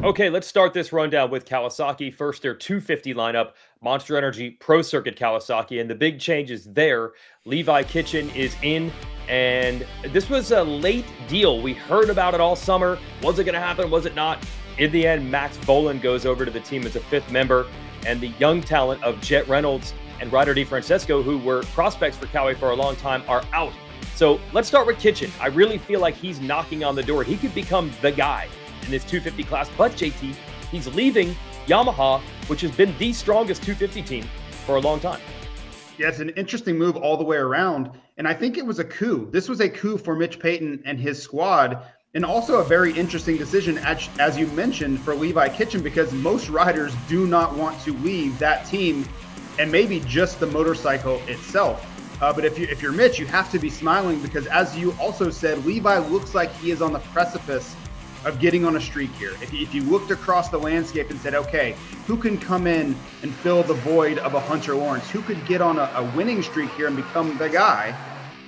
Okay, let's start this rundown with Kawasaki. First, their 250 lineup, Monster Energy Pro Circuit Kawasaki, and the big changes there. Levi Kitchen is in, and this was a late deal. We heard about it all summer. Was it going to happen? Was it not? In the end, Max Vohland goes over to the team as a fifth member, and the young talent of Jet Reynolds and Ryder DiFrancesco, who were prospects for Kawi for a long time, are out. So let's start with Kitchen. I really feel like he's knocking on the door. He could become the guy in this 250 class, but JT, he's leaving Yamaha, which has been the strongest 250 team for a long time. Yeah, it's an interesting move all the way around. And I think it was a coup. This was a coup for Mitch Payton and his squad. And also a very interesting decision, as you mentioned, for Levi Kitchen, because most riders do not want to leave that team and maybe just the motorcycle itself. But if you're Mitch, you have to be smiling because, as you also said, Levi looks like he is on the precipice of getting on a streak here. If you looked across the landscape and said, okay, who can come in and fill the void of a Hunter Lawrence? Who could get on a winning streak here and become the guy?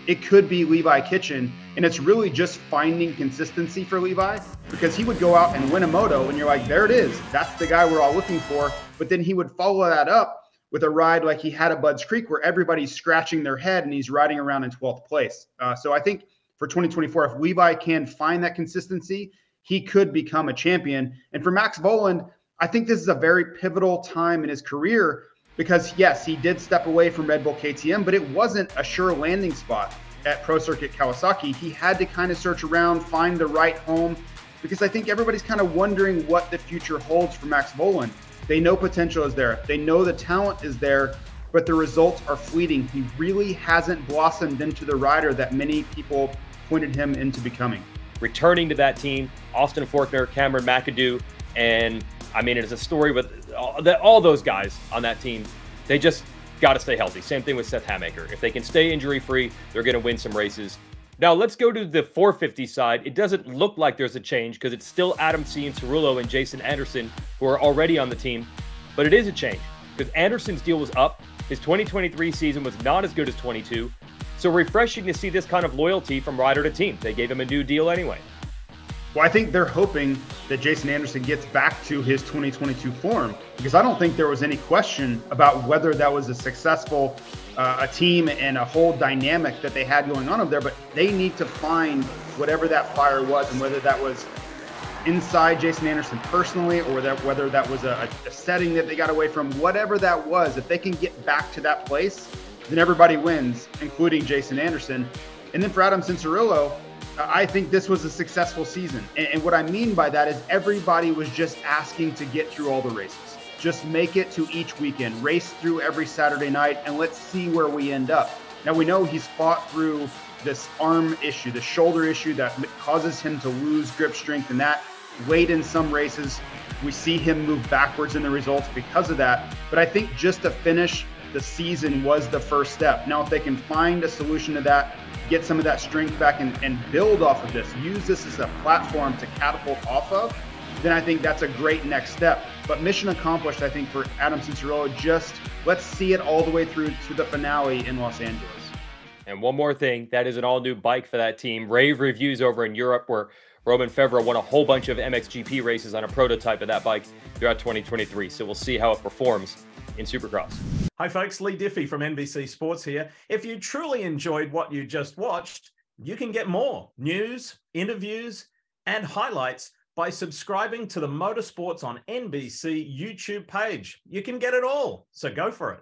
It could be Levi Kitchen. And it's really just finding consistency for Levi, because he would go out and win a moto and you're like, there it is. That's the guy we're all looking for. But then he would follow that up with a ride like he had at Budds Creek, where everybody's scratching their head and he's riding around in 12th place. So I think for 2024, if Levi can find that consistency, he could become a champion. And for Max Vohland, I think this is a very pivotal time in his career because, yes, he did step away from Red Bull KTM, but it wasn't a sure landing spot at Pro Circuit Kawasaki. He had to kind of search around, find the right home, because I think everybody's kind of wondering what the future holds for Max Vohland. They know potential is there. They know the talent is there, but the results are fleeting. He really hasn't blossomed into the rider that many people pointed him into becoming. Returning to that team, Austin Forkner, Cameron McAdoo, and I mean, it is a story with all those guys on that team. They just got to stay healthy. Same thing with Seth Hamaker. If they can stay injury-free, they're going to win some races. Now, let's go to the 450 side. It doesn't look like there's a change because it's still Adam Cianciarulo and Jason Anderson who are already on the team, but it is a change because Anderson's deal was up. His 2023 season was not as good as 22. So refreshing to see this kind of loyalty from rider to team. They gave him a new deal anyway. Well, I think they're hoping that Jason Anderson gets back to his 2022 form, because I don't think there was any question about whether that was a successful a team and a whole dynamic that they had going on over there. But they need to find whatever that fire was, and whether that was inside Jason Anderson personally, or whether that was a setting that they got away from, whatever that was. If they can get back to that place, then everybody wins, including Jason Anderson. And then for Adam Cianciarulo, I think this was a successful season. And what I mean by that is everybody was just asking to get through all the races. Just make it to each weekend, race through every Saturday night, and let's see where we end up. Now, we know he's fought through this arm issue, the shoulder issue that causes him to lose grip strength, and that late in some races, we see him move backwards in the results because of that. But I think just to finish the season was the first step. Now, if they can find a solution to that, get some of that strength back and build off of this, use this as a platform to catapult off of, then I think that's a great next step. But mission accomplished, I think, for Adam Cianciarulo. Just let's see it all the way through to the finale in Los Angeles. And one more thing, that is an all-new bike for that team. Rave reviews over in Europe, where Roman Fevra won a whole bunch of MXGP races on a prototype of that bike throughout 2023. So we'll see how it performs in Supercross. Hi folks, Lee Diffie from NBC Sports here. If you truly enjoyed what you just watched, you can get more news, interviews, and highlights by subscribing to the Motorsports on NBC YouTube page. You can get it all, so go for it.